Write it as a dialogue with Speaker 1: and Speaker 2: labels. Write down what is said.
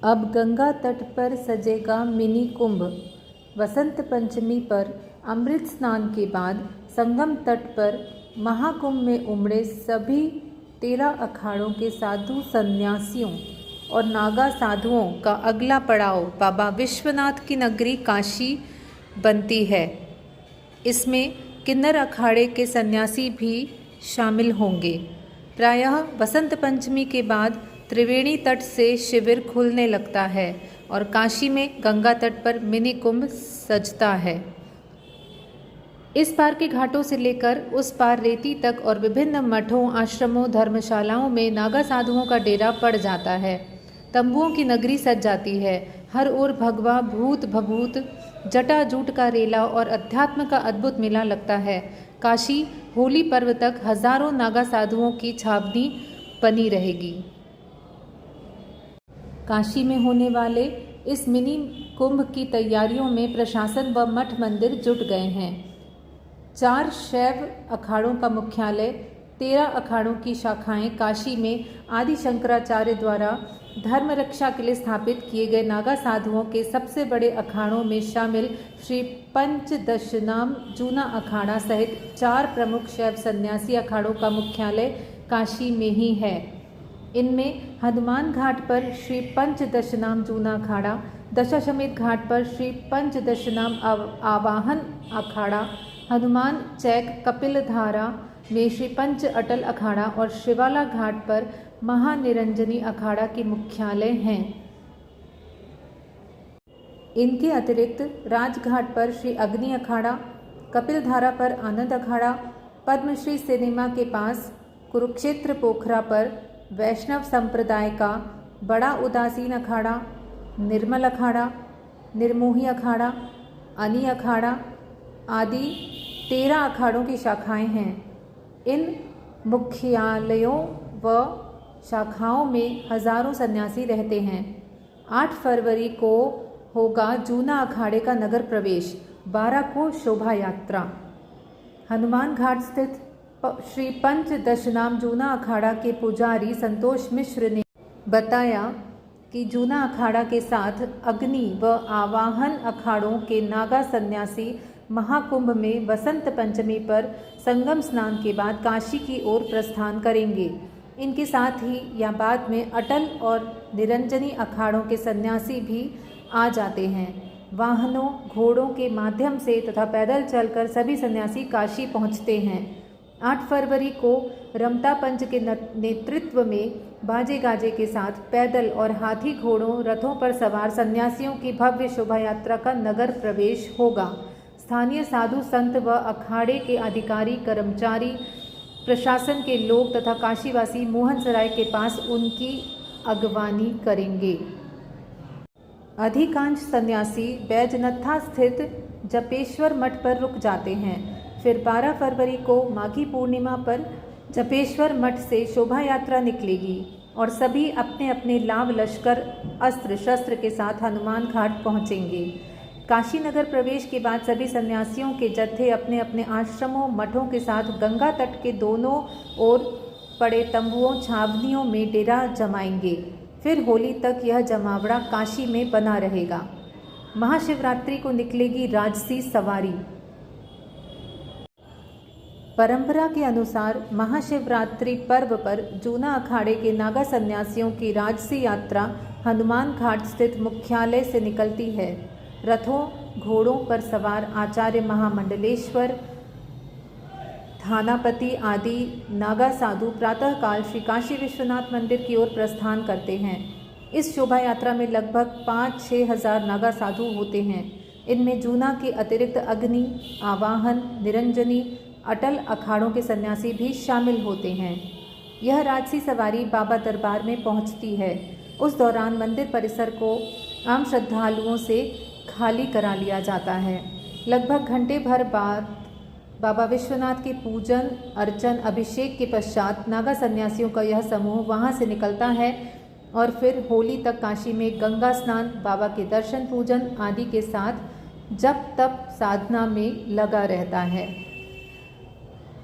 Speaker 1: अब गंगा तट पर सजेगा मिनी कुंभ। वसंत पंचमी पर अमृत स्नान के बाद संगम तट पर महाकुंभ में उमड़े सभी 13 अखाड़ों के साधु संन्यासियों और नागा साधुओं का अगला पड़ाव बाबा विश्वनाथ की नगरी काशी बनती है। इसमें किन्नर अखाड़े के सन्यासी भी शामिल होंगे। प्रायः वसंत पंचमी के बाद त्रिवेणी तट से शिविर खुलने लगता है और काशी में गंगा तट पर मिनी कुंभ सजता है। इस पार के घाटों से लेकर उस पार रेती तक और विभिन्न मठों, आश्रमों, धर्मशालाओं में नागा साधुओं का डेरा पड़ जाता है। तंबुओं की नगरी सज जाती है। हर ओर भगवा, भूत, भभूत, जटाजूट का रेला और अध्यात्म का अद्भुत मेला लगता है। काशी होली पर्व तक हजारों नागा साधुओं की छावनी बनी रहेगी। काशी में होने वाले इस मिनी कुंभ की तैयारियों में प्रशासन व मठ मंदिर जुट गए हैं। 4 शैव अखाड़ों का मुख्यालय, 13 अखाड़ों की शाखाएं काशी में आदि शंकराचार्य द्वारा धर्म रक्षा के लिए स्थापित किए गए नागा साधुओं के सबसे बड़े अखाड़ों में शामिल श्री पंचदशनाम जूना अखाड़ा सहित 4 प्रमुख शैव सन्यासी अखाड़ों का मुख्यालय काशी में ही है। इनमें हनुमान घाट पर श्री पंचदशनाम जूना अखाड़ा, दशाश्वमेध घाट पर श्री पंचदशनाम आवाहन अखाड़ा, हनुमान चैक कपिलधारा में श्री पंच अटल अखाड़ा और शिवाला घाट पर महानिरंजनी अखाड़ा के मुख्यालय हैं। इनके अतिरिक्त राजघाट पर श्री अग्नि अखाड़ा, कपिलधारा पर आनंद अखाड़ा, पद्मश्री सिनेमा के पास कुरुक्षेत्र पोखरा पर वैष्णव संप्रदाय का बड़ा उदासीन अखाड़ा, निर्मल अखाड़ा, निर्मोही अखाड़ा, अनी अखाड़ा आदि 13 अखाड़ों की शाखाएं हैं। इन मुख्यालयों व शाखाओं में हजारों सन्यासी रहते हैं। 8 फरवरी को होगा जूना अखाड़े का नगर प्रवेश, 12 को शोभा यात्रा। हनुमान घाट स्थित श्री पंचदशनाम जूना अखाड़ा के पुजारी संतोष मिश्र ने बताया कि जूना अखाड़ा के साथ अग्नि व आवाहन अखाड़ों के नागा सन्यासी महाकुंभ में वसंत पंचमी पर संगम स्नान के बाद काशी की ओर प्रस्थान करेंगे। इनके साथ ही या बाद में अटल और निरंजनी अखाड़ों के सन्यासी भी आ जाते हैं। वाहनों, घोड़ों के माध्यम से तथा पैदल चलकर सभी सन्यासी काशी पहुंचते हैं। 8 फरवरी को रमता पंच के नेतृत्व में बाजे गाजे के साथ पैदल और हाथी घोड़ों, रथों पर सवार सन्यासियों की भव्य शोभा यात्रा का नगर प्रवेश होगा। स्थानीय साधु संत व अखाड़े के अधिकारी, कर्मचारी, प्रशासन के लोग तथा काशीवासी मोहन सराय के पास उनकी अगवानी करेंगे। अधिकांश सन्यासी बैजनाथा स्थित जपेश्वर मठ पर रुक जाते हैं। फिर 12 फरवरी को माघी पूर्णिमा पर जपेश्वर मठ से शोभा यात्रा निकलेगी और सभी अपने अपने लाव लश्कर, अस्त्र शस्त्र के साथ हनुमान घाट पहुंचेंगे। काशी नगर प्रवेश के बाद सभी सन्यासियों के जत्थे अपने अपने आश्रमों, मठों के साथ गंगा तट के दोनों ओर पड़े तंबुओं, छावनियों में डेरा जमाएंगे। फिर होली तक यह जमावड़ा काशी में बना रहेगा। महाशिवरात्रि को निकलेगी राजसी सवारी। परंपरा के अनुसार महाशिवरात्रि पर्व पर जूना अखाड़े के नागा सन्यासियों की राजसी यात्रा हनुमान घाट स्थित मुख्यालय से निकलती है। रथों, घोड़ों पर सवार आचार्य महामंडलेश्वर, थानापति आदि नागा साधु प्रातःकाल श्री काशी विश्वनाथ मंदिर की ओर प्रस्थान करते हैं। इस शोभा यात्रा में लगभग 5-6 हजार नागा साधु होते हैं। इनमें जूना के अतिरिक्त अग्नि, आवाहन, निरंजनी, अटल अखाड़ों के सन्यासी भी शामिल होते हैं। यह राजसी सवारी बाबा दरबार में पहुंचती है। उस दौरान मंदिर परिसर को आम श्रद्धालुओं से खाली करा लिया जाता है। लगभग घंटे भर बाद बाबा विश्वनाथ के पूजन, अर्चन, अभिषेक के पश्चात नागा सन्यासियों का यह समूह वहां से निकलता है और फिर होली तक काशी में गंगा स्नान, बाबा के दर्शन, पूजन आदि के साथ जप तप साधना में लगा रहता है।